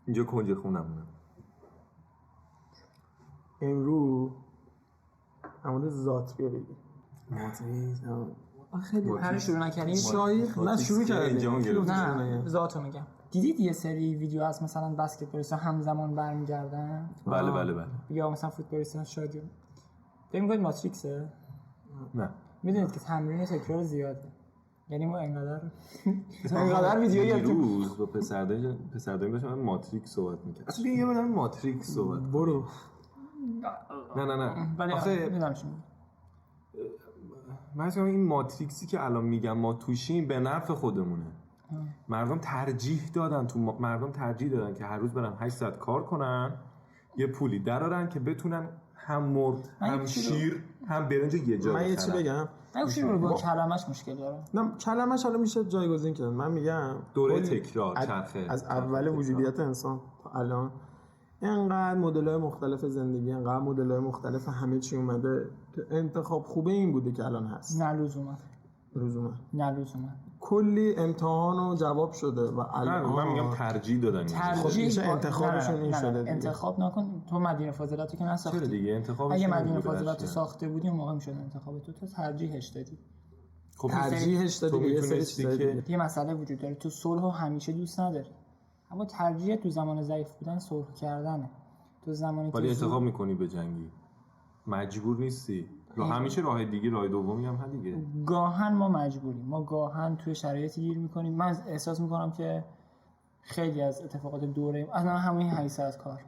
اینجا کنج خونمونه. امروز همون ذات بیا بگی ماتریکس خیلی هر شروع نکردیم شاید نه شروع کردیم نه ذاتو میگم. دیدید یه سری ویدیو هست مثلا بسکتبالیست‌ها همزمان برمیگردن؟ بله یا مثلا فوتبالیست‌ها شاید فکر می‌کنید ماتریکسه؟ نه میدونید که تمرین تکرار زیاده، یعنی ما انقدر ویدیو یادتون روز با پسرداریم داشتم ماتریکس صحبت می‌کردم. اصلا یه بار ماتریکس صحبت برو نه آخه میدونم چی میگی. مثلا این ماتریکسی که الان میگم ما توشیم به نفع خودمونه. مردم ترجیح دادن که هر روز برن 8 ساعت کار کنن، یه پولی درارن که بتونن هم مرغ هم شیر هم برنج یه جا بخرن. من یه چی بگم؟ من با کلمش مشکل دارم. نه کلمش حالا میشه جایگزین کرد. من میگم دوره تکرار چرخه از اول وجودیت انسان تا الان اینقدر مدل‌های مختلف زندگی، اینقدر مدل‌های مختلف همه چی اومده که انتخاب خوبه این بوده که الان هست. نه لزوما کلی امتحان و جواب شده و الان من میگم ترجیح دادن. خب میشه انتخابشون این شده دیگه. انتخاب نکن. تو مدینه فاضلاتو که نساختی. چرا دیگه انتخابش؟ اگه مدینه فاضلاتو ساخته بودی اون موقع میشد انتخاب تو ترجیحش دادی. خب ترجیحش دادی به یه سری چیزا. یه مسئله وجود داره، تو صلحو همیشه دوست نداری، اما ترجیح تو زمان ضعیف بودن صلح کردنه. تو زمانی که انتخاب میکنی به جنگی مجبور نیستی. همیشه راه دیگه، راه دومی هم هست دیگه. گاهن ما مجبوریم، ما گاهن توی شرایطی گیر میکنیم. من احساس میکنم که خیلی از اتفاقات دوره اصلا همین 8 ساعت کار،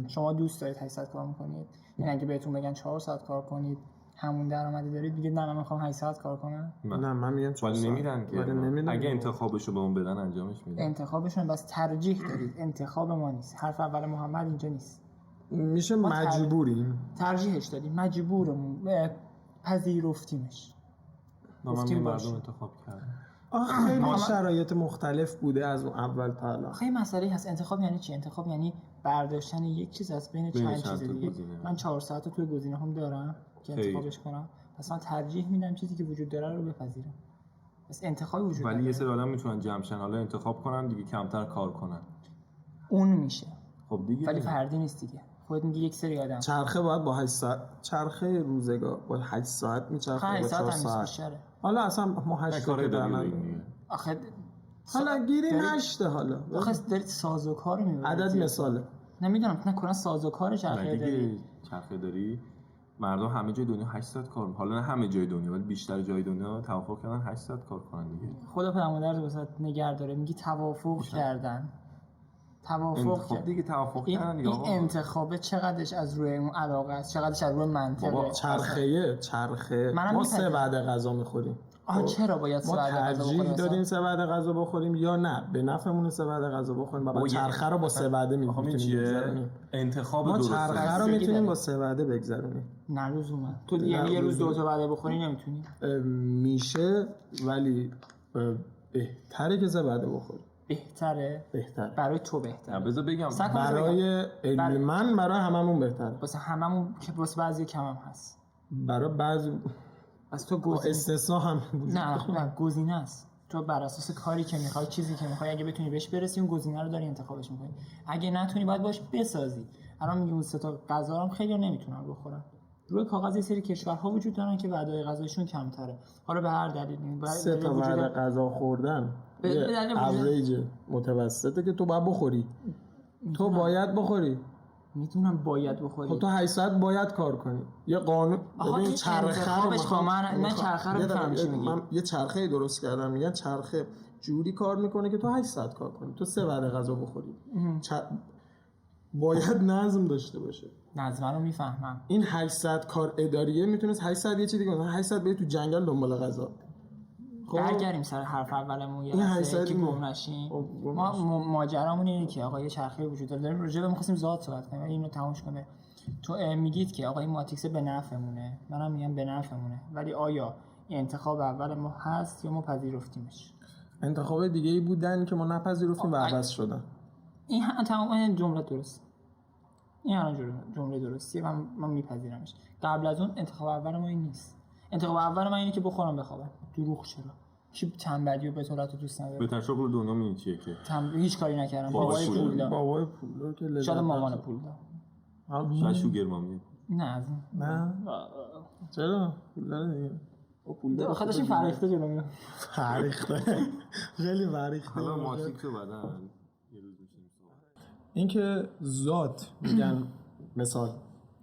شما دوست دارید 8 ساعت کار میکنید؟ یعنی اگه بهتون بگن 4 ساعت کار کنید همون درآمدی دارید، دیگه نه من میخوام 8 ساعت کار کنم. نه من میگم 4 ساعت نمیرن که اگه انتخابشو بهمون بدن انجامش میدن. انتخابشون بس ترجیح دارید، انتخاب ما نیست. حرف اول محمد اینجا نیست. میشه مجبوریم ترجیحش دادیم، مجبورمون پذیرفتیمش. من مردم انتخاب کردم. خیلی شرایط مختلف بوده از اون اول تا الان. خیلی مسئله هست. انتخاب یعنی چی؟ انتخاب یعنی برداشتن یک چیز از بین چند چیز دیگه. من 4 ساعت توی گزینه‌هام دارم که انتخابش کنم، پس من ترجیح میدم چیزی که وجود داره رو بپذیرم. پس انتخابی وجود داره. ولی یه سری آدم میتونن جمعشن حالا انتخاب کنن دیگه کمتر کار کنن. اون میشه. خب دیگه ولی فردی نیست دیگه. خودت میگی یک سری آدم چرخه باید با 8 ساعت چرخه روزگار با 8 ساعت میچرخه با 4 ساعت. حالا اصلا ما 8 کار داریم. آخه حالا گیریم 8 حالا. آخه دارید سازوکار رو میبرید. عدد مثاله. نمیدونم نه کلا سازوکار چرخه داری. چرخه داری. مردم همه جای دنیا 8 ساعت کار حالا نه همه جای دنیا ولی بیشتر جای دنیا توافق کردن 8 ساعت کار کنن دیگه. خدا پدرمادر رو واسه نگه داره. میگی توافق کردن. توافق دیگه توافق کردن دیگه. این انتخابه چقدرش از روی اون علاقه است، چقدرش از روی منطقه. چرخه ما 3 بعد غذا میخوریم. چرا باید 3 بعد غذا بخوریم؟ ما ترجیح دادیم 3 بعد غذا بخوریم یا نه به نفعمون 3 بعد غذا بخوریم و بعد چرخه رو با 3 بعد می‌گذرونیم. انتخاب درست. ما چرخه رو میتونیم با 3 بعد بگذرونیم. نه لزوما. تو یه روز 2 تا بعد بخوری نمیتونی. میشه ولی بهتره که 3 بعد بخوری. بهتره برای تو بهتره. بذار بگم برای من برای هممون بهتره. واسه هممون که واسه بعضی کم هم هست. برای بعضی از تو گزینه استثناء هم نه گزینه است. تو بر اساس کاری که میخوای چیزی که میخوای اگه بتونی بهش برسی اون گزینه رو داری انتخابش میکنی. اگه نتونی باید باش بسازی. الان میگم اون 3 تا غذا رو خیلی نمیتونن بخورن. روی کاغذ یه سری کشورها وجود دارن که وعده غذایشون کمتره. حالا به هر دلیلی 3 تا وعده غذا خوردن اوریج متوسطه که تو باید بخوری. تو باید بخوری. میتونم باید بخوری. خب تو 8 ساعت باید کار کنی. یه قانون ببین چرخه رو با من چرخه رو میفهمم چی میگی. من یه چرخه درست کردم. میگن چرخه جوری کار میکنه که تو 8 ساعت کار کنی، تو 3 وعده غذا بخوری. باید نظم داشته باشه. نظم رو میفهمم. این 8 ساعت کار اداریه میتونست 8 ساعت یه چیزی کنه. 8 ساعت بری تو جنگل دنبال غذا. برگردیم سر حرف اولمون یه لحظه که گم نشیم. ما ماجرامون اینه که آقا یه چرخه وجود داره. داریم راجع به می‌خواستیم ذات صحبت کنیم ولی اینو تمومش کنه. تو میگید که آقا این ماتریکس به نفعمونه، منم میگم به نفعمونه، ولی آیا این انتخاب اول ما هست یا ما پذیرفتیمش؟ انتخاب دیگه‌ای بودن که ما نپذیرفتیم و عوض شدن. این تمام جمله درست. این الان جمله درستیه و من میپذیرمش. قبل از اون انتخاب اول ما این نیست. انتخاب اول من اینه که بخورم بخوابم. دروغ چرا؟ کی تنبلی و بتالت رو دوست نداره؟ بهتر شغل دنیا این چیه که هیچ کاری نکردم. بابای پولدار. بابای پولدار که لذت شاید مامان پولدار. شاید شوگر مامی. نه از نه چرا پولدار دیگه پولدار خودش فریخته جلو میاد. فریخته خیلی فریخته. حالا ماتریک رو بعدن یه روز میشیم این که ذات میگن مثال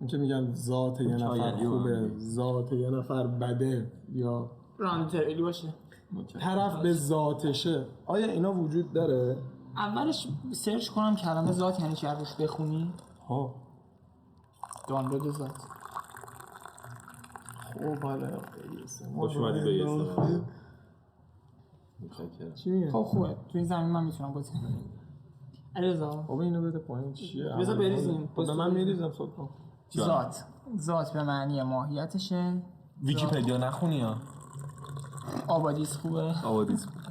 این که میگن ذات یه نفر خوبه ذات یه نفر بده یا رانتری باشه طرف به ذاتشه، آیا اینا وجود داره؟ اولش سرچ کنم کلمه ذات یعنی چی روش بخونی ها دانلود ذات. خب حالا خوش اومدی به یه چی میگه؟ خب خوبه تو این زمین من میتونم گفتم علیرضا خب اینو بده پایین چیه؟ بذار بریزیم. به من میریزم صد کن. ذات به معنی ماهیتشه. ویکی‌پدیا نخونی ها. آبادیس خوبه. آبادیس خوبه.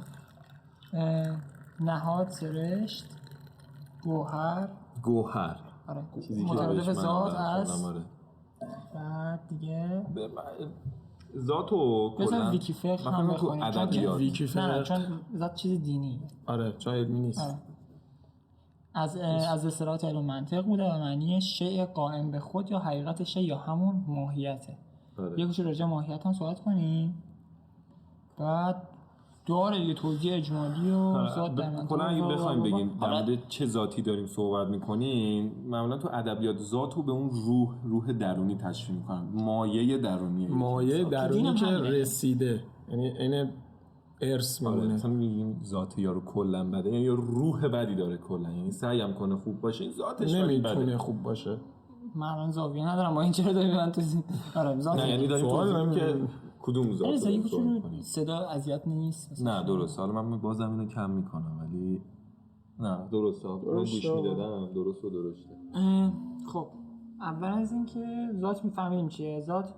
نهاد سرشت گوهر آره مترادف ذات از بعد دیگه ذات و کلا ویکی فقه هم بخونیم ادبیات ویکی فقه چون ذات چیز دینی آره چون علمی نیست. آره. از اصطلاحات علم منطق بوده و معنی شیء قائم به خود یا حقیقت شیء یا همون ماهیته. آره. یه کوچه راجع ماهیت هم صحبت کنیم بعد داره یه توضیح اجمالی و ذات در منطق. کلا اگه بخوایم بگیم در مورد چه ذاتی داریم صحبت میکنیم معمولا تو ادبیات ذاتو به اون روح درونی تشریح میکنن. مایه درونی که رسیده یعنی این ارث میمونه. مثلا میگیم ذات یارو کلا بده یعنی روح بدی داره کلا یعنی سعی هم کنه خوب باشه این ذاتش نمیتونه خوب باشه. من الان زاویه ندارم با این چرا داری من تو آره ذات نه یعنی داریم توضیح که کدوم ذات رو صدا اذیت نیست. نه درست حالا من بازم اینو کم میکنم ولی نه درسته من گوش میدادم درسته. خب اول از این که ذات میفهمیم چیه. ذات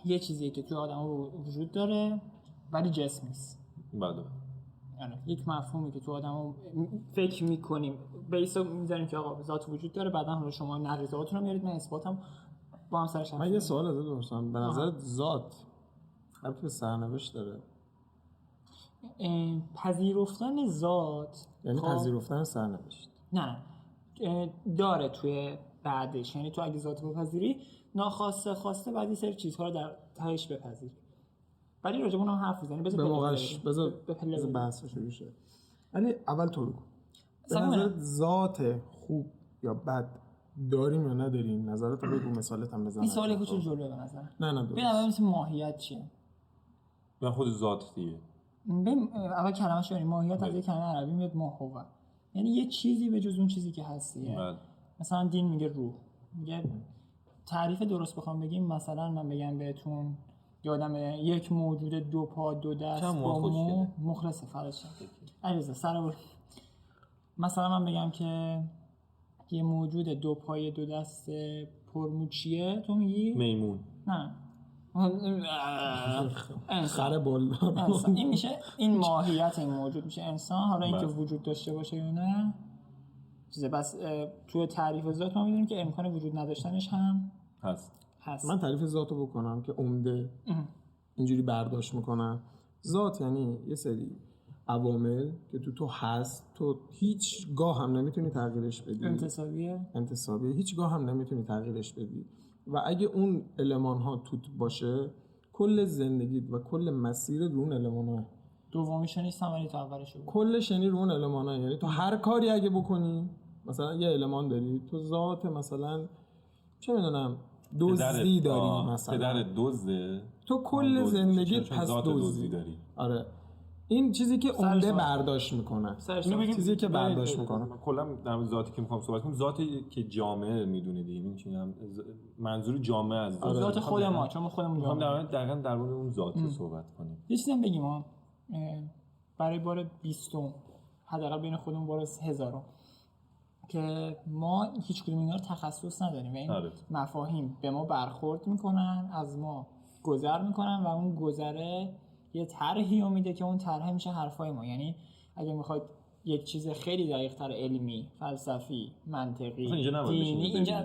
یه چیزیه که توی آدم وجود داره ولی جسم نیست. بله یک مفهومی که تو آدم فکر میکنیم بیسو میذاریم که آقا ذات وجود داره بعدا حالا شما نظریاتتون رو میارید من اثباتم با هم سرش. من یه سوال ازت بپرسم به نظر ذات ربطی به سرنوشت داره؟ پذیرفتن ذات یعنی پذیرفتن سرنوشت نه داره توی بعدش یعنی تو اگه ذات بپذیری ناخواسته خواسته بعد یه سری چیزها رو در تهش بپذیری ولی راجع به اونم حرف بزنیم. بذار بحث شروع شه. ولی اول تو بگو به نظر ذات خوب یا بد داریم یا نداریم؟ نظرتو بگو مثالت هم بزن. این سوالی که چه جلوه به نظر نه ببین اول مثل ماهیت چیه؟ من خود ذات دیگه اول کلمه‌اش بریم ماهیت از یک کلمه عربی میاد ماهوه یعنی یه چیزی به جز اون چیزی که هستیه. مثلا دین میگه روح میگه تعریف درست بخوام بگیم مثلا من بگم بهتون یادم یک موجود دو پا دو دست با مو مخلص فرش علیرضا سر مثلا من بگم که یه موجود دو پای دو دست پرمو چیه تو میگی میمون نه خر بلدار این میشه این ماهیت این موجود میشه انسان. حالا اینکه وجود داشته باشه یا نه چیزه بس توی تعریف ذات ما میدونیم که امکان وجود نداشتنش هم هست. من تعریف ذاتو بکنم که عمده اینجوری برداشت میکنم. ذات یعنی یه سری عوامل که تو هست تو هیچ گاه هم نمیتونی تغییرش بدی. انتصابیه هیچ گاه هم نمیتونی تغییرش بدی و اگه اون المان ها توت باشه کل زندگیت و کل مسیر رو اون المان ها دومیش نیست ولی تو اولش کلش یعنی رو اون المان ها. یعنی تو هر کاری اگه بکنی مثلا یه المان داری تو ذات مثلا چه میدونم دزدی داری مثلا پدر دزده تو کل زندگیت پس دزدی داری. آره این چیزی که عمده برداشت میکنه این چیزی که برداشت میکنه. کلا در مورد ذاتی که میخوام صحبت کنم ذاتی که جامعه میدونه دیگه این چیزی هم منظور جامعه از ذات خود ما چون خودمون میخوام در مورد اون ذات صحبت کنیم. یه چیزی هم بگیم برای بار 20 حداقل بین خودمون بار 1000 که ما هیچ کدوم اینا رو تخصص نداریم و این مفاهیم به ما برخورد میکنن از ما گذر میکنن و اون گذره یه طرحی رو میده که اون طرح میشه حرفای ما. یعنی اگه میخواید یک چیز خیلی دقیق‌تر علمی، فلسفی، منطقی، دینی اینجا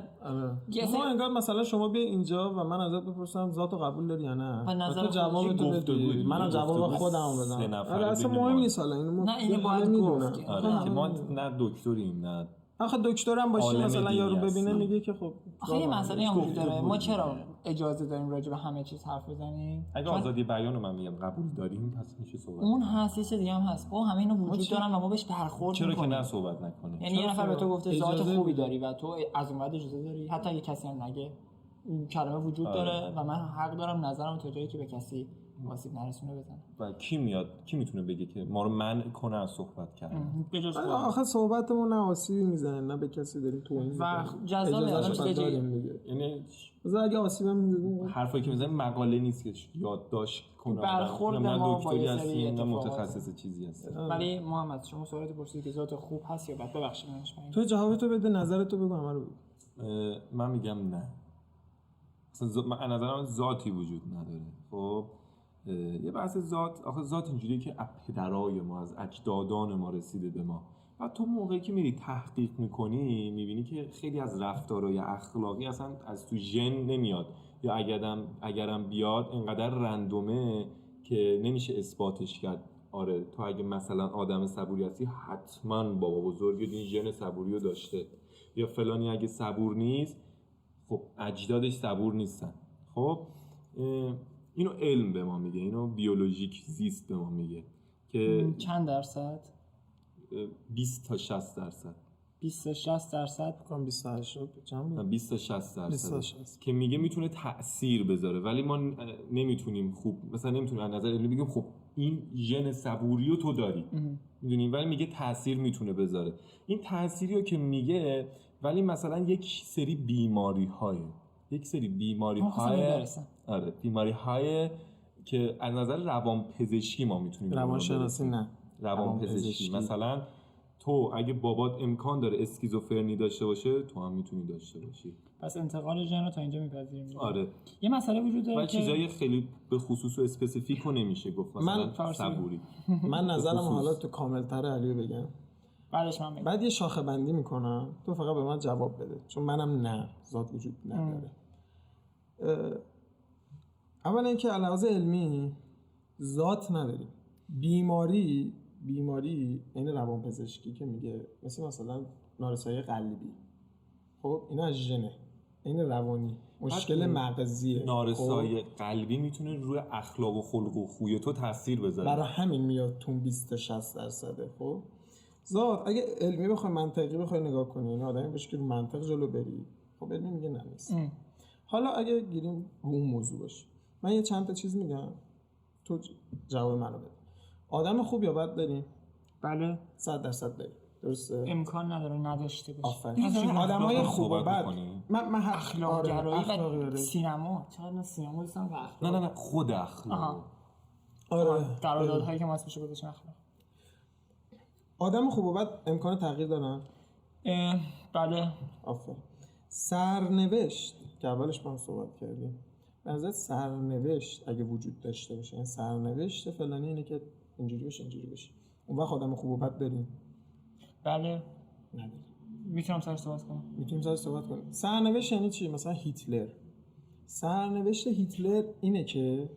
ما انگار مثلا شما بیا اینجا و من ازت بپرسم ذاتو قبول داری یا نه، تو جواب تو بدی، منم جواب خودمو بدم. اصلا مهم نیست حالا اینو باید گفت. که ما نه دکتریم نه آخه دکترم باشی مثلا یارو ببینه میگه که خب آخه یه مسئله هم وجود داره، ما چرا اجازه داریم راجع به همه چیز حرف بزنیم؟ اگه آزادی بیان رو من میگم قبول داریم پس میشه صحبت. اون هست، یه چیز دیگه هم هست. همه اینا وجود دارن و ما بهش برخورد می‌کنیم. چرا که نه صحبت نکنیم؟ یعنی یه نفر به تو گفته ذات خوبی داری و تو از اون بعد اجازه داری، حتی اگه کسی هم نگه این کلمه وجود داره و من حق دارم نظرم تا جایی که به کسی آسیب نرسونه بزنم. و کی میتونه بگه که ما رو منع کنه از صحبت کردن؟ بجز آخه صحبتمون نه آسیبی میزنه نه به کسی داریم توهین و جذابه داریم دیگه. یعنی اگه آسیبم میزنه حرفایی که میزنه مقاله نیست که یادداشت کنه، برخورد ما با یه سری متخصص چیزی هست. ولی محمد شما سوالات پرسیدی که ذات خوب هست یا بد؟ ببخشید تو جوابتو بده، نظرتو بگو، همه رو بگو. من میگم نه، اصلا من نظرم ذاتی وجود نداره. خب یه بحث ذات، آخه ذات اینجوریه که پدرای ما از اجدادان ما رسیده به ما و تو موقعی که میری تحقیق میکنی میبینی که خیلی از رفتارهای اخلاقی اصلا از تو ژن نمیاد یا اگرم بیاد انقدر رندومه که نمیشه اثباتش کرد. آره تو اگه مثلا آدم صبوری هستی حتما بابا بزرگت این ژن صبوری رو داشته، یا فلانی اگه صبور نیست خب اجدادش صبور نیستن. خب اینو علم به ما میگه، اینو بیولوژیک زیست به ما میگه که چند درصد؟ 20 تا 60 درصد. 20 تا 60 درصد بکنم 28 چند 20 تا 60 درصد که میگه میتونه تأثیر بذاره، ولی ما نمیتونیم خوب مثلا نمیتونیم از نظر علمی بگیم خب این ژن صبوری رو تو داری میدونیم، ولی میگه تأثیر میتونه بذاره. این تأثیری رو که میگه ولی مثلا یک سری بیماری های آره بیماری های که از نظر روانپزشکی ما میتونیم روانشناسی نه روانپزشکی مثلا تو اگه بابات امکان داره اسکیزوفرنی داشته باشه تو هم میتونی داشته باشی، پس انتقال ژن رو تا اینجا میپذیریم. آره یه مسئله وجود داره که چیزای خیلی به خصوص و اسپسیفیک نمیشه گفت، مثلا صبوری. من نظرم حالا تو کامل‌تر علیو بگم بعدش من بعد یه شاخه بندی میکنم، تو فقط به من جواب بده چون منم نه ذات وجود نداره. اولا اینکه علاوه علمی ذات نداریم. بیماری این روانپزشکی که میگه مثلا نارسایی قلبی، خب اینا از ژنه، این روانی مشکل مغزیه. نارسایی قلبی میتونه روی اخلاق و خلق و خوی تو تاثیر بذاره، برای همین میاد تو 20 تا 60 درصده. خب ذات اگه علمی بخوای منطقی بخوای نگاه کنی این آدمی باشه که رو منطق جلو بری، خب علمی میگه نه نیست. حالا اگه گیریم رو اون موضوع باشه من یه چند تا چیز میگم تو جواب منو بده. آدم خوب یا بد داریم؟ بله 100% داریم، درسته؟ امکان نداره نداشته باشه. آفرین. آدمای خوب و بد من اخلاق گرایی و سینما چقدر سینما دوستم و اخلاق نه خود اخلاق آره قراردادهایی که ما اسمش رو گذاشتیم اخلاق. آدم خوب و بد امکان تغییر دارن؟ بله. آفرین. سرنوشت که اولش با هم صحبت کردیم، به نظر سرنوشت اگه وجود داشته باشه، این سرنوشت فلانی اینه که اینجوری بشه اون وقت آدم خوب و بد داریم؟ بله. نداریم. میتونم سرش صحبت کنم؟ سرنوشت یعنی چی؟ مثلا هیتلر، سرنوشت هیتلر اینه که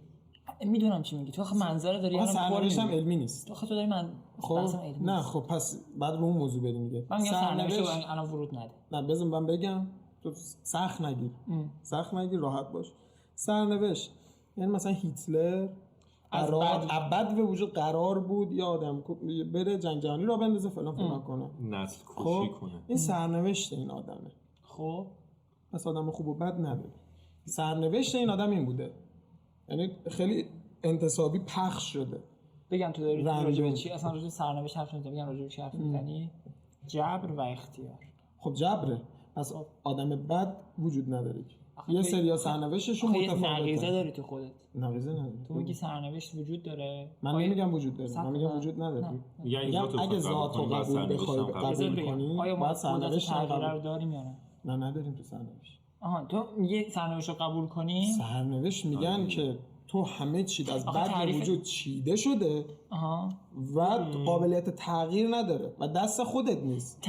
میدونم چی میگی تو، آخه منظره داری، سرنوشت هم علمی نیست. آخه تو داری من خب نه خب پس بعد رو اون موضوع بریم دیگه. من میگم سرنوشت الان ورود نده. نه بذار من بگم تو سخت نگیر راحت باش. سرنوشت یعنی مثلا هیتلر ابد به وجود قرار بود یا آدم بره جنگ جهانی را بندازه فلان کنه، نسل کشی کنه. این سرنوشت این آدمه. خب پس آدم خوب و بد نداره. سرنوشت این آدم این بوده، یعنی خیلی انتصابی پخش شده. بگم تو داری راجع به چی اصلا راجع به سرنوشت حرف میزنی؟ بگم راجع به چی حرف میزنی؟ جبر و اختیار. خب جبره، پس آدم بد وجود نداره. یه سری سرنوشتشون متفاوته. نقیضه داری تو خودت؟ نقیضه نداری. تو میگی سرنوشت وجود داره، من نمیگم وجود داره، من میگم وجود نداره. میگم اگه ذاتو قبول کنی آیا ما سرنوشت رو داریم یا نه نداریم تو سرنوشت. تو میگی سرنوشت رو قبول کنیم؟ سرنوشت میگن که تو همه چیز از بد وجود چیده شده و قابلیت تغییر نداره و دست خودت نیست.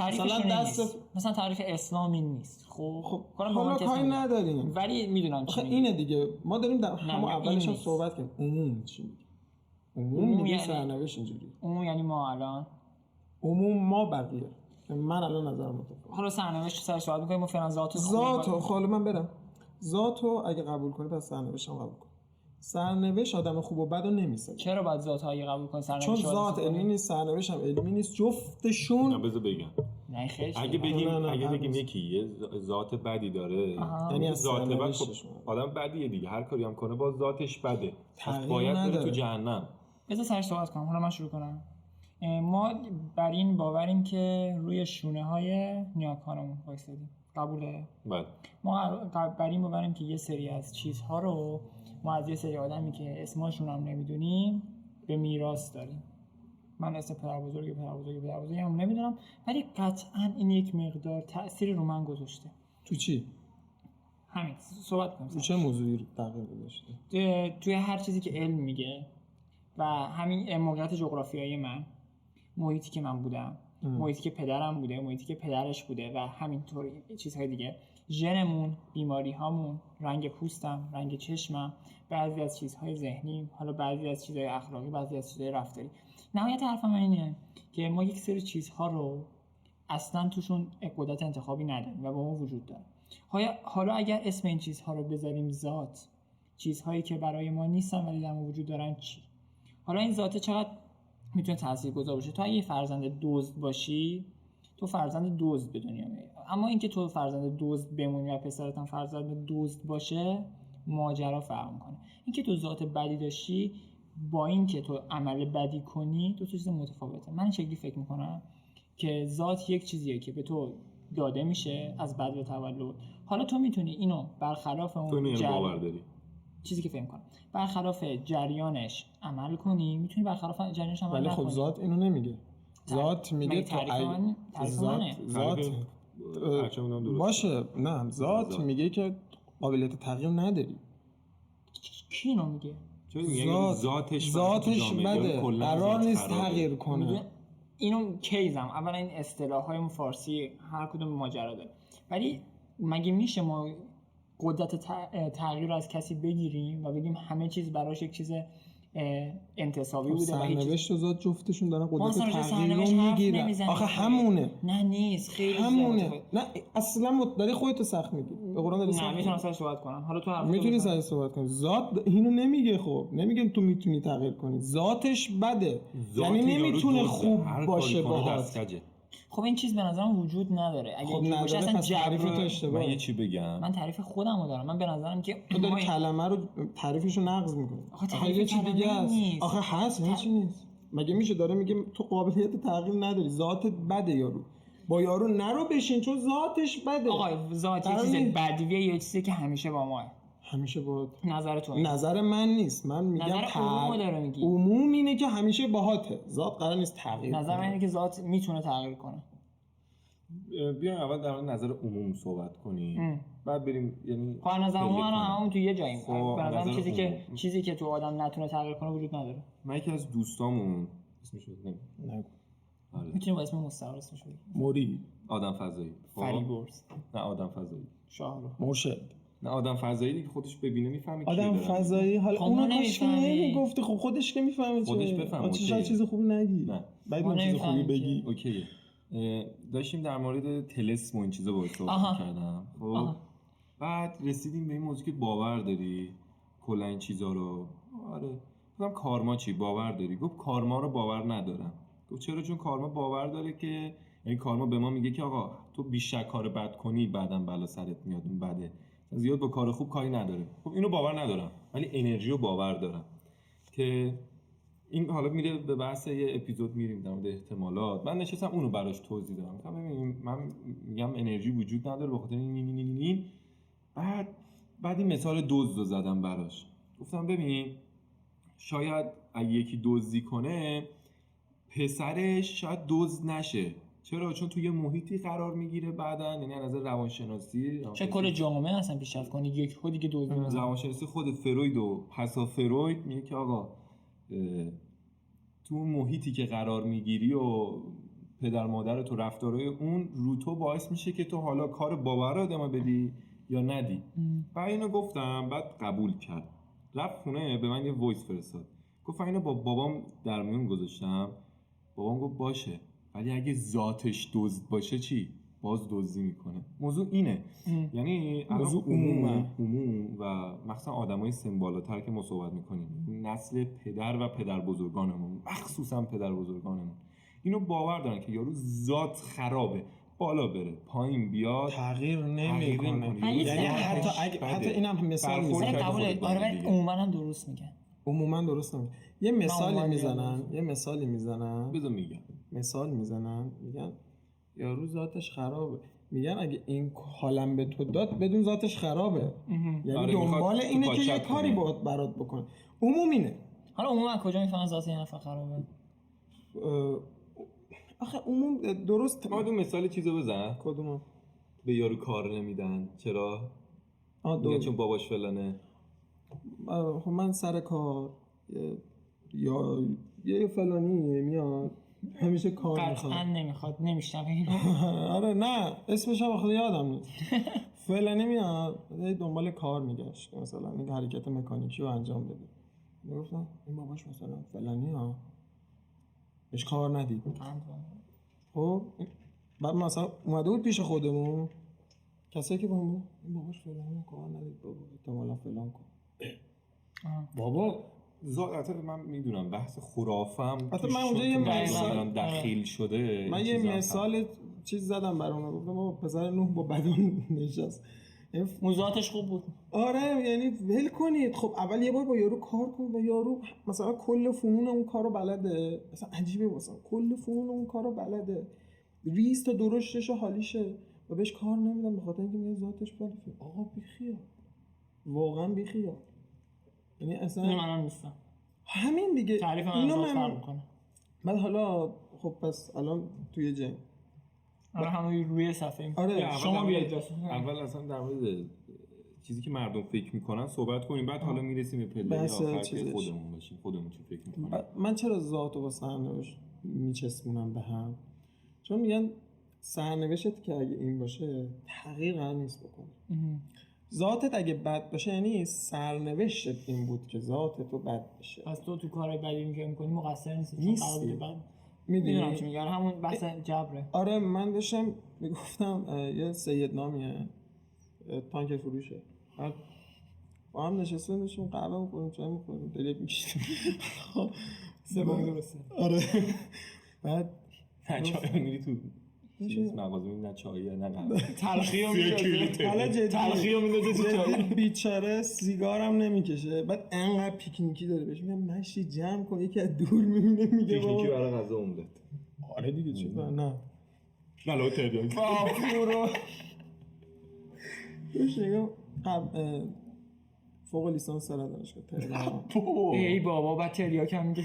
مثلا تعریف اسلامی نیست. خب حالا کاری نداریم ولی میدونم چی اینه دیگه. ما داریم در همون اولش هم صحبت کردیم. عموم چی میگه؟ عموم میگه سرنوشت اینجوری. عموم یعنی ما الان ما بقیه. من الان نظرم متفاوته. حالا سرنوشت سر صحبت می‌کنیم. ما فعلا ذاتو حالا من برم ذاتو اگه قبول کنی پس سرنوشتم قبول کن. سرنوشت آدم خوب و بد رو نمی‌سازه. چرا باید ذات‌های قبول کنی؟ سرنوشت چون ذات علمی نیست، سرنوشت هم علمی نیست. جفتشون بذار بگم. نه خیلی اگه بگیم یکی یه ذات بدی داره، یعنی ذات بد آدم بدیه دیگه، هر کاری هم کنه باز ذاتش بده، پس باید بره تو جهنم. بذار سرش صحبت کنم. حالا من شروع کنم. ما بر این باوریم که روی شونه‌های نیاکانمون وایسادیم. قبوله؟ بله. ما بر این باوریم که یه سری از چیزها رو ما از یه سری آدمی که اسمشون هم نمیدونیم به میراث داریم. من اسم پدر بزرگی هم نمیدونم، ولی قطعاً این یک مقدار تأثیر رو من گذاشته. تو چی؟ همین صحبت کنم. تو چه موضوعی تغییر گذاشته؟ توی هر چیزی که علم میگه و همین موقعیت جغرافیایی من، محیطی که من بودم، محیطی که پدرم بوده، محیطی که پدرش بوده و همینطور چیزهای دیگه، ژنمون، بیماری هامون، رنگ پوستم، رنگ چشمم، بعضی از چیزهای ذهنی، حالا بعضی از چیزهای اخلاقی، بعضی از چیزهای رفتاری. نهایت حرف من اینه که ما یک سری چیزها رو اصلا توشون قدرت انتخابی نداریم و با ما وجود داره. حالا اگر اسم این چیزها رو بذاریم ذات، چیزهایی که برای ما نیستن ولی در ما وجود دارن، چی؟ حالا این ذات چقدر میتونه تاثیرگذار باشه؟ تو اگه فرزند دزد باشی، تو فرزند دزد به دنیا میاری. اما اینکه تو فرزند دزد بمونی و پسرت هم فرزند دزد باشه، ماجرا فرق میکنه. اینکه تو ذات بدی داشتی با اینکه تو عمل بدی کنی، دو تا چیز متفاوته. من این شکلی فکر میکنم که ذات یک چیزیه که به تو داده میشه از بعد به تولد. حالا تو میتونی اینو برخلاف اون باور داری، چیزی که فهم کنم، برخلاف جریانش عمل کنی، میتونی برخلاف جریانش عمل نکنی. ولی خب ذات اینو نمیگه. ذات میگه تو ذات باشه. نه، ذات میگه که قابلیت تغییر نداری. کی اینو میگه؟ چون میگه ذاتش بده، قرار نیست تغییر کنه. اینو کیزم. اولا این اصطلاح‌های فارسی هر کدوم ماجرا داره، ولی مگه میشه ما قدرت تغییر رو از کسی بگیریم و بگیم همه چیز براش یک چیز انتصابی بوده و هیچ سرنوشت و ذات جفتشون دارن قدرت تغییر رو میگیرن. آخه همونه. نه نیست، خیلی همونه. نه اصلا داری خودت سخت میگی. به قرآن داری. نه میتونم سرش صحبت کنم. حالا تو میتونی سرش صحبت کنی. ذات اینو نمیگه. خب نمیگه تو میتونی تغییر کنی. ذاتش بده، یعنی نمیتونه خوب باشه باهات. خب این چیز به نظرم وجود نداره. اگه خب نداره اصلا پس تعریف تو اشتباهه. من یه چی بگم، من تعریف خودمو دارم. من به نظرم که تو داری کلمه رو تعریفشو نقض میکنی. آخه یه چیز دیگه است. آخه هست هیچ نیست. مگه میشه داره میگه تو قابلیت تغییر نداری، ذاتت بده. یارو با یارو نرو بشین چون ذاتش بده. آقا ذات یه چیز بدیه، یه چیزی که همیشه با ماه. همیشه با نظر تو؟ نظر من نیست. من میگم عموم اینه که همیشه باهاته. ذات قرار نیست تغییر کنه. نظر من اینه که ذات میتونه تغییر کنه. بیایم اول در نظر عموم صحبت کنیم، بعد بریم. یعنی خب نظر عموم همون تو یه جاییم. به نظرم چیزی که تو آدم نتونه تغییر کنه وجود نداره. من یکی از دوستامون اسمش رو نگو. آره. میتونیم با اسم مستعار اسمش رو موری، آدم فضایی، فریبرز، نه آدم فضایی، شاهرو، مرشد، نه آدم فضایی دیگه خودش ببینه میفهمه کی آدم فضایی. حالا اون کاش نمیگفتی. خب خودش که میفهمه. خودش بفهمه. چه چیز خوبی نگی. نه بعد اون چیز خوبی بگی. اوکی. داشتیم در مورد طلسم و این چیزا باهاش صحبت کردم. خب بعد رسیدیم به این موضوع که باور داری کلا این چیزا رو. آره گفتم کارما چی باور داری؟ گفت کارما رو باور ندارم. گفت چرا؟ چون کارما باور داره که، یعنی کارما به ما میگه که آقا تو بیشتر کار بد کنی بعداً بلا سرت میاد، اون بده، زیاد با کار خوب کاری نداره. خب اینو باور ندارم، ولی انرژی رو باور دارم. که این حالا میره به بحث یه اپیزود میریم در مورد احتمالات. من نشستم اونو براش توضیح دادم. گفتم ببین من میگم انرژی وجود نداره به خاطر این. بعد این مثال دزد رو زدم براش. گفتم ببین شاید اگه یکی دزدی کنه پسرش شاید دزد نشه، چرا؟ چون توی یه محیطی قرار میگیره بعدن، یعنی از نظر روانشناسی چه کل جامعه اصلا پیشرفت کنی یک خود دیگه روانشناسی خود فروید و پسا فروید میگه که آقا تو محیطی که قرار میگیری و پدر مادر تو رفتارهای اون رو تو باعث میشه که تو حالا کار بابا رو ادامه بدی یا ندی. بعد اینو گفتم، بعد قبول کرد، رفت خونه به من یه وایس فرستاد، گفت اینو با بابام در میون گذاشتم. بابام گفت باشه، ولی اگه ذاتش دزد باشه چی؟ باز دزدی میکنه. موضوع اینه. یعنی موضوع عموم و مثلا آدمای سن بالاتر که ما صحبت میکنیم، نسل پدر و پدر بزرگانمون، مخصوصا پدر بزرگانمون، اینو باور دارن که یارو ذات خرابه، بالا بره پایین بیاد تغییر نمیکنه. یعنی حتی اینم مثال میزنن. آره عموما هم درست میگن. عموما درست نمیگن. یه مثالی میزنن. بذار میگم. مثال میزنن، میگن یارو ذاتش خرابه. میگن اگه این حالم به تو داد بدون ذاتش خرابه. یعنی دنبال اینه که یه کاری برات بکنه. عموم اینه. حالا عموما کجا میفهمن ذات یه نفر خرابه؟ آخه عموم درست. ما دو مثال چیزو بزن. کدومو؟ به یارو کار نمیدن. چرا؟ چون باباش فلانه. خب من سر کار یا یه فلانی میاد همیشه کار میخواد. قطعا نمیخواد، نمیشتم اینو. آره نه اسمش هم خود یادم نیست. فلانی میاد دنبال کار میگشت، مثلا این حرکت مکانیکی رو انجام بده. میگفتم این باباش مثلا فلانی ها بهش کار ندید. خب بعد مثلا اومده بود پیش خودمون کسایی که بابا این باباش فلانی کار ندید، بابا احتمالاً فلان کن. بابا ذات من میدونم بحث خرافم حتی من اونجا یه مثال دخیل شده. من یه مثال چیز زدم برام، گفتم بابا پسر نوح با بدون نشست، موضوعاتش خوب بود. آره یعنی ول کنید. خب اول یه بار با یارو کار کن و یارو مثلا کل فنون اون کارو بلده، مثلا عجیبه مثلا کل فنون اون کارو بلده، ریز تا درشتش و حالیشه و بهش کار نمیدن به خاطر اینکه میگه ذاتش بده. آقا بیخیال، واقعا بیخیال. یعنی اصلا منم نیستم همین دیگه. تعریف من فرق میکنه. بعد حالا خب پس الان توی جنگ آره همون روی صفحه. آره شما بیاید اول اصلا در مورد چیزی که مردم فکر میکنن صحبت کنیم، بعد حالا میرسیم به پله آخر که خودمون باشیم، خودمون چی فکر میکنیم. من چرا ذاتو با سرنوشت میچسبونم به هم؟ چون میگن سرنوشت که اگه این باشه تغییر قرار نیست بکنه. ذاتت اگه بد باشه یعنی سرنوشتت این بود که ذاتت تو بد بشه. پس تو کارهای بدی که میکنی مقصر نیستی. میدونم چی میگم، همون بحث جبره. آره من داشتم میگفتم یه سید نامیه تانک فروشه، بعد با هم نشستیم داشتیم قهوه می‌خوردیم، چای می‌خوردیم، دلیل می‌کشیدیم. سبب درسته. آره بعد چای میری تو چیز مغازه نه چای نه قهوه، تلخیو می‌ذاره. حالا جدی تلخیو می‌ذاره تو چای. بیچاره سیگارم نمی‌کشه، بعد انقدر پیکنیکی داره بهش میگم مشی جمع کن، یکی از دور می‌بینه میگه پیکنیکی برای غذا اومد. آره دیگه چی نه لا تریاک بابورو بهش میگم فوق لیسانس سر دانشگاه تهران. ای بابا بعد تریاک هم میگه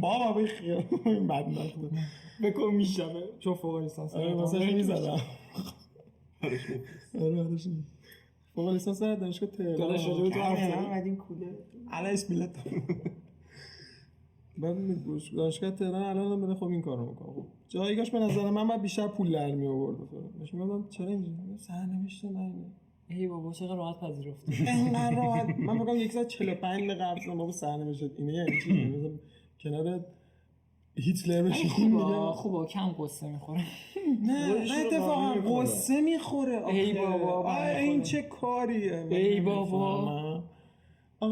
بابا بخیر این بدبخت بکن میشمه چون فوق لیسانس آره واسه میزدم. آره فوق لیسانس سر دانشگاه تهران داداش شده تو حرف اومدین کوله علی اسمیلت بعد دانشگاه تهران الان بده. خب این کارو میکنه. خب جایگاهش به نظر من باید بیشتر پول در می آورد. بهش میگم چرا اینجوری؟ سرنوشت من اینه. ای بابا چقدر راحت پذیرفت. اینقدر راحت. من میگم 145 دقیقه قبل بابا سرنوشت اینه یعنی چی؟ مثلا کنار هیتلر بشین میگم خوبه کم قصه میخوره. نه اتفاقا قصه میخوره. ای بابا این چه کاریه؟ ای بابا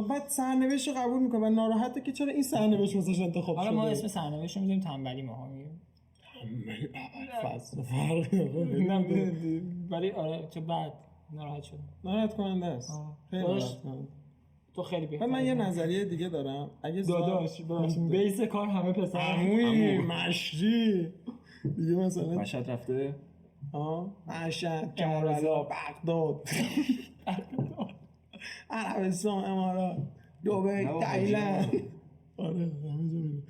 بعد سرنوشت رو قبول میکنه و ناراحته که چرا این سرنوشت واسش انتخاب شده. حالا ما اسم سرنوشت رو میذاریم تنبلی ماها میگیم. تنبلی فصل فرقی ولی آره چه بعد ناراحت شد. ناراحت کننده است. خیلی ناراحت کننده. تو خیلی بهتره. من یه نظریه دیگه دارم. اگه داداش بیس کار همه پسر عموی مشری دیگه مثلا مشهد رفته؟ مشهد، کربلا، بغداد، عربستان، امارات، دبی، تایلند. آره همه جا میره.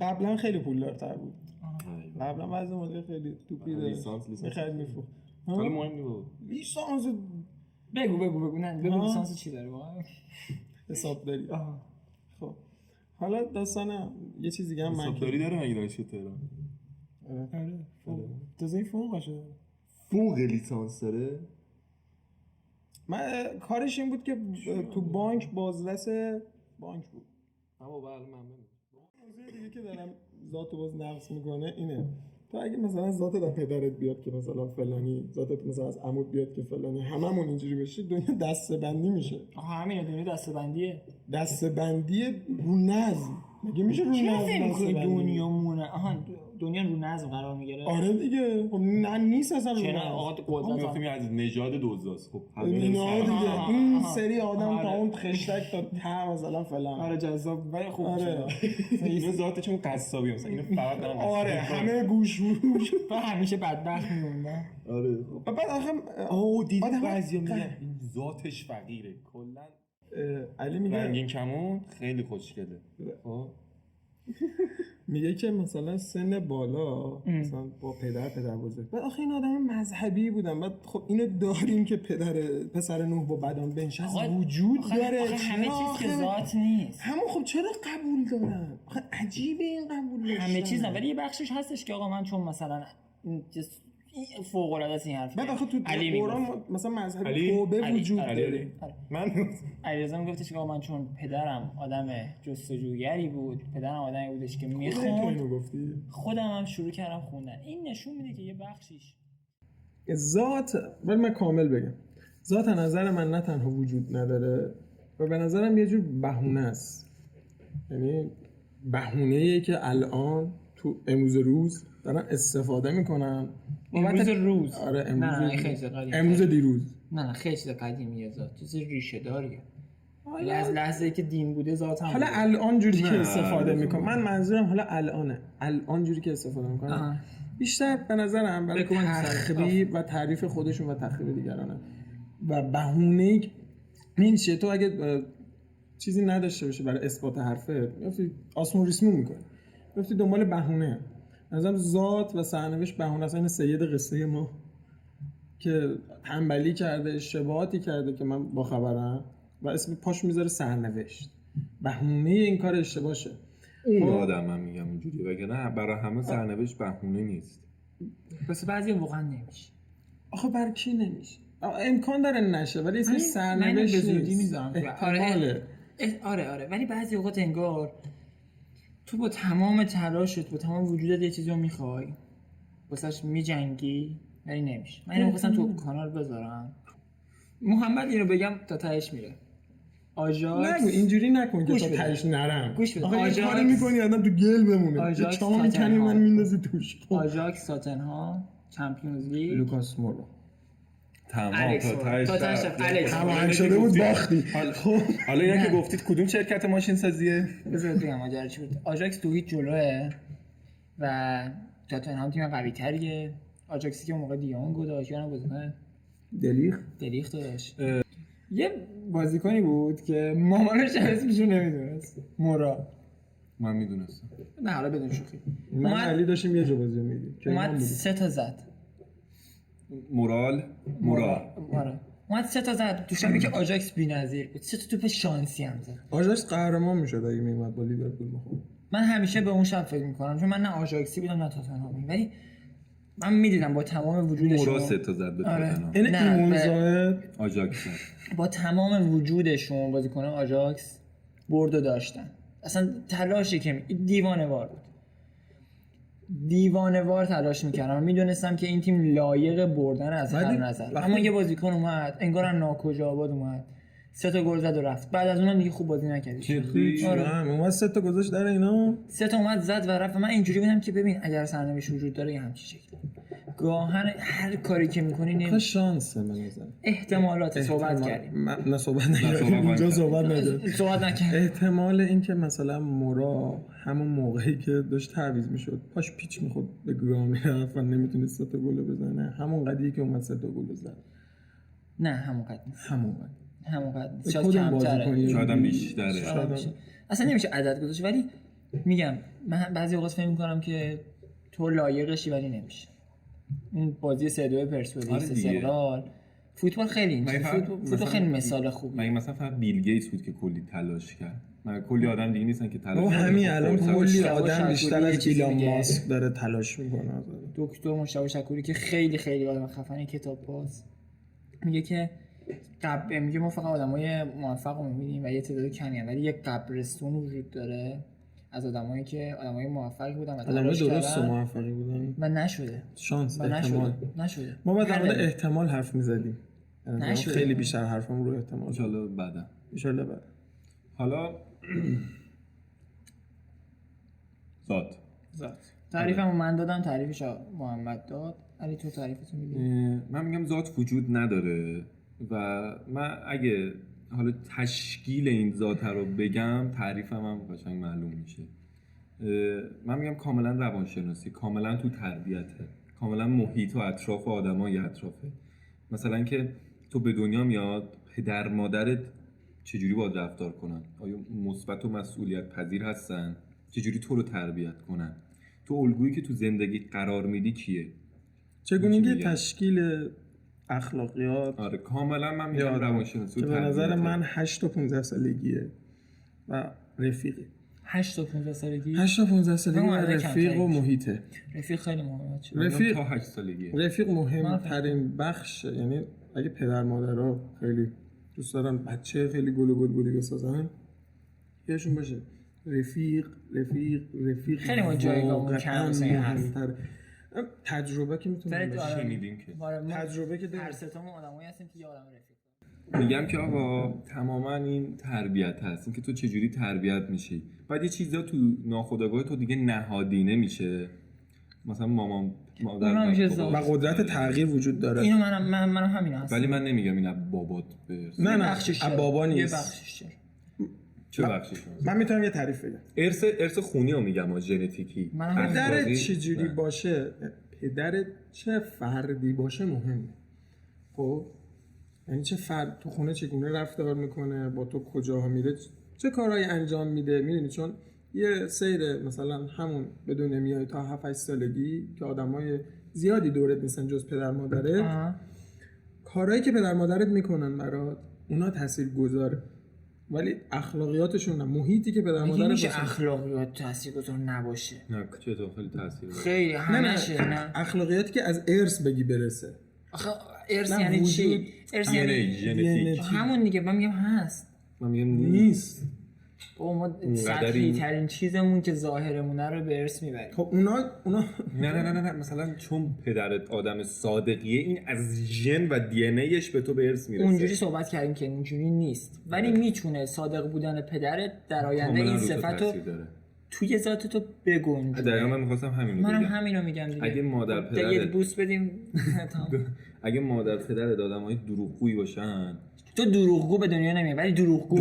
قبلا خیلی پولدارتر بود. قبلا وضع مدیر خیلی توپی داره. لیسانس خیلی میفروخت. حالا مهم نیست. لیسانس بگو نه بگو لیسانس چی داره واقعا؟ حسابداری. خب حالا داستان یه چیز دیگه هم من حسابداری داره مگه دانشگاه تهران؟ آره تازه فوق شده. فوق لیسانس داره. من کارش این بود که تو بانک بازرس بانک بود. اما بله من موضوع دیگه که دارم ذاتو باز نقص میکنه اینه تو اگه مثلا ذاتت از پدرت بیاد که مثلا فلانی، ذاتت مثلا از عموت بیاد که فلانی، هممون اینجوری بشه، دنیا دسته‌بندی میشه. همینه، دنیا دسته‌بندیه. دسته‌بندی رو نظم. مگه میشه رو نظم دنیا مونه؟ دنیا رو نظم قرار میگیره. آره دیگه. خب نه نیست اصلا رو نظم. آقا گفتیم از نژاد دوزاست. خب اینا دیگه این سری آدم تا اون خشتک تا ته مثلا فلان. آره جذاب ولی خوب. آره اینو ذاتشون قصابی مثلا اینو فقط دارن. آره همه گوش و همیشه بدبخت میمونن. آره بعد آخه دیدی بعضیا میگن این ذاتش فقیره. کلا علی میگه رنگین کمون خیلی خوشگله. خب میگه که مثلا سن بالا مثلا با پدر بزرگ، بعد آخه این آدم مذهبی بودن، بعد خب اینو داریم که پسر نوح با بدان بنشست وجود داره. همه چیز که ذات نیست. همون خب چرا قبول دارن؟ آخه عجیبه این قبول داشتن. همه چیز نه، ولی یه بخشش هستش که آقا من چون مثلا فوق العاده است این حرف. بعد آخه تو قرآن مثلا مذهبی توبه وجود داره. من علیرضا میگفتش که من چون پدرم آدم جستجوگری بود، پدرم آدمی بودش که میخوند، خودم هم شروع کردم خوندن. این نشون میده که یه بخشیش ذات، ولی من کامل بگم ذات نظر من نه تنها وجود نداره و به نظرم یه جور بهونه است. یعنی بهونه‌ایه که الان تو امروز روز دارن استفاده میکنن. امروز روز؟ آره امروز دیروز. نه خیلی چیز قدیمیه ذات، چیز ریشه داریه. از لحظه‌ای که دین بوده ذات هم حالا الان جوری که استفاده میکنم، من منظورم حالا الان جوری که استفاده میکنم بیشتر به نظرم برای تخریب و تعریف خودشون و تخریب دیگرانه و بهونه‌ای این چیه. تو اگه چیزی نداشته باشه برای اثبات حرفت میافتی آسمون ریسمون میکنی، میافتی دنبال بهونه. مثلا ذات و سرنوشت بهونه است. این سید قصه ما که تنبلی کرده، اشتباهاتی کرده که من با خبرم و اسم پاش میذاره سرنوشت، بهونه این کار اشتباهشه. اون آدم من میگم اونجوری، وگرنه برای همه سرنوشت بهونه نیست. واسه بعضی واقعا نمیشه. آخه برای کی نمیشه؟ امکان داره نشه، ولی اسم سرنوشت زودی میذارم. آره ولی بعضی اوقات انگار تو با تمام تلاشت، با تمام وجودت یه چیزی رو میخوای، واسهش میجنگی ولی نمیشه. من اینو می‌خواستم تو کانال بذارم. محمد اینو بگم تا تهش میره. آژاکس نگو اینجوری نکن که تا تهش نرم. گوش بده. آخه کاری میکنی آدم تو گل بمونه. چهار میکنی من میندازی توش. آژاکس، تاتنهام، چمپیونز لیگ، لوکاس مورا. تمام تا تهش تمام شده بود باختی. حالا اینا که گفتید کدوم شرکت ماشین سازیه؟ بذار بگم ماجرا چی بود. آژاکس 2-0 جلوه و تاتنهام تیم قوی تریه. آژاکسی که اون موقع دیانگو داشت، یعنی بازیکن دلیخت داشت. یه بازیکنی بود که مامانش اسمشو نمیدونست، مورا. من میدونستم. نه حالا بدون شوخی. من علی داشتیم یه جا بازی می‌دیدیم. اومد 3 تا زد. مورا. آره. اومد 3 تا زد. تو شبی که آژاکس بی‌نظیر بود. 3 تا توپ شانسی هم زد. آژاکس قهرمان میشد اگه میومد با لیورپول بخوره. من همیشه به اون شب فکر می‌کنم چون من نه آژاکسی بودم نه تاتنهامی، ولی من می‌دیدم با تمام وجودشون مورا 3 تا زد به تاتنهام. این ایمون زاید آژاکس با تمام وجودشون بازیکنان آژاکس بردو داشتن. اصلا تلاشی که دیوانه‌وار بود. دیوانه‌وار تلاش می‌کردم. میدونستم که این تیم لایق بردن از هر نظر. اما یه بازیکن اومد انگار ناکجا آباد اومد 3 تا گل زد و رفت. بعد از اونم دیگه خوب بازی نکرد. آره اومد 3 تا گذاشت در اینا. 3 تا اومد زد و رفت. من اینجوری بودم که ببین اگر سرنوشت وجود داره یه همچین شکلی. گاهن هر کاری که می‌کنی نمیشه. شانسه به نظر. احتمالات صحبت کردیم. نه صحبت نکردیم. اونجا صحبت نکردیم. احتمال اینکه مثلا مورا همون موقعی که داشت تعویض میشد پاش پیچ می‌خورد به گام میرفت و نمیتونست 3 تا گل بزنه. همون قضیه که اومد 3 تا گل زد. نه همون قضیه. همون قضیه. شاید کمتره. شاید هم بیشتره. اصلا نمیشه عدد گذاشت، ولی میگم من بعضی اوقات فکر می‌کنم که تو لایقشی ولی نمیشه. اون بازی 3-2 پرسپولیس استقلال فوتبال خیلی اینجوری، فوتبال خیلی مثال خوبه. من مثلا فقط بیل گیتس بود که کلی تلاش کرد، من کلی آدم دیگه نیستن که تلاش کنن. همین الان کلی آدم بیشتر از ایلان ماسک داره تلاش میکنه. دکتر مشتاق شکوری که خیلی خیلی آدم خفنی کتاب باز میگه که میگه ما فقط آدمای موفق رو می‌بینیم و یه تعداد کمی ولی یک قبرستون وجود داره از آدمایی که آدمای موفقی بودن و آدمای درست و موفقی بودن و نشده، شانس احتمال نشده. ما بعد در مورد احتمال حرف می‌زدیم، خیلی بیشتر حرفمون رو احتمال. ان شاء الله بعد. حالا ذات تعریفمو من دادم، تعریفش محمد داد. علی تو تعریفتو میگی؟ من میگم ذات وجود نداره و من اگه حالا تشکیل این ذات رو بگم تعریفم هم قشنگ معلوم میشه. من میگم کاملا روانشناسی، کاملا تو تربیته، کاملا محیط و اطراف آدمای اطرافه. مثلا که تو به دنیا میاد، پدر مادرت چجوری باید رفتار کنن، آیا مثبت و مسئولیت پذیر هستن، چجوری تو رو تربیت کنن، تو الگویی که تو زندگی قرار میدی کیه، چگونگی تشکیل اخلاقیات. آره کاملا من میگم روانشناسی که به نظر من 8 تا 15 سالگیه و رفیقی. 8 تا 15 سالگی 8 تا 15 سالگی رفیق و محیطه. رفیق خیلی مهمه. رفیق تا 8 سالگیه. رفیق مهمترین بخش، یعنی اگه پدر مادرها خیلی دوست دارن بچه خیلی گل و بلبلی بسازن یهشون باشه رفیق خیلی ما جایگاه کم هست. تجربه که میتونیم شنیدیم که تجربه که هر سه تامون آدمایی هستیم که یه آدم رفیق. میگم که آقا تماما این تربیت هست، این که تو چجوری تربیت میشی. بعد یه چیزا تو ناخودآگاه تو دیگه نهادینه میشه، مثلا مامان مادر و قدرت تغییر وجود داره. اینو منم همین هستم، ولی من نمیگم این بابات برس. نه بابا نیست. یه بخشش چه بخشش؟ من میتونم یه تعریف بگم. ارث خونی رو میگم، ها ژنتیکی. پدرت چجوری باشه، پدرت چه فردی باشه مهمه. خب یعنی چه فرد تو خونه چگونه رفتار میکنه، با تو کجاها میره، چه کارهایی انجام میده. میدونی چون یه سیر مثلا همون بدون میای تا 7 8 سالگی که آدمای زیادی دورت نیستن جز پدر مادرت، کارهایی که پدر مادرت میکنن برات اونا تاثیرگذاره، ولی اخلاقیاتشون نه. محیطی که پدر مادرت میشه اخلاقیات تاثیرگذار نباشه. نه چطور خیلی تاثیر داره. خیلی همشه. نه اخلاقیاتی که از ارث بگی برسه. آخه ارث یعنی چی؟ ارث یعنی ژنتیک. همون دیگه. من میگم هست، من میگم نیست. ما سطحی ترین چیزمون که ظاهرمونه رو به ارث میبریم. خب اونا نه مثلا چون پدرت آدم صادقیه این از ژن و دی ان ایش به تو به ارث میرسه. اونجوری صحبت کردیم که اونجوری نیست، ولی میتونه صادق بودن پدرت در آینده این صفتو توی ذات تو بگنجونه. دقیقاً من می‌خواستم همین رو بگم. منم همین رو میگم دیگه. اگه مادر پدرت یه بوس بدیم اگه مادر پدرت آدمای دروغگویی باشن، تو دروغگو به دنیا نمیای، ولی دروغگو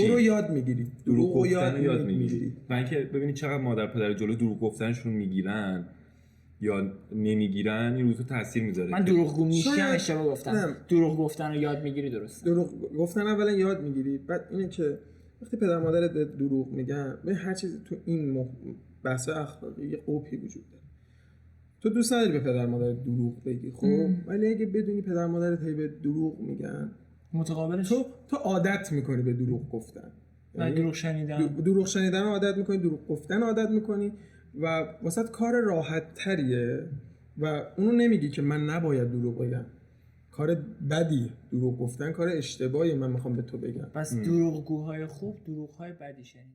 رو یاد میگیری. دروغ گفتن یاد میگیری. و اینکه ببینید چقدر مادر پدر جلو دروغ گفتنشون میگیرن یا نمیگیرن، این روزو تاثیر میذاره. من دروغگو میشم اشتباه گفتم. دروغ گفتن رو یاد میگیری. درست. دروغ گفتن اولا یاد میگیری، بعد اینه که وقتی پدر مادرت به دروغ میگن، به هر چیزی تو این بحث اخلاقی یه قوپی وجود داره. تو دوست نداری به پدر مادرت دروغ بگی، خب ولی اگه بدونی پدر مادرت هی به دروغ میگن، متقابلش تو عادت میکنی به دروغ گفتن و دروغ شنیدن عادت میکنی، دروغ گفتن عادت میکنی و واسط کار راحت تریه و اونو نمیگی که من نباید دروغ بگم. کار بدی دروغ گفتن، کار اشتباهی من میخوام به تو بگم. پس دروغگوهای خوب دروغهای بدی شنیدن.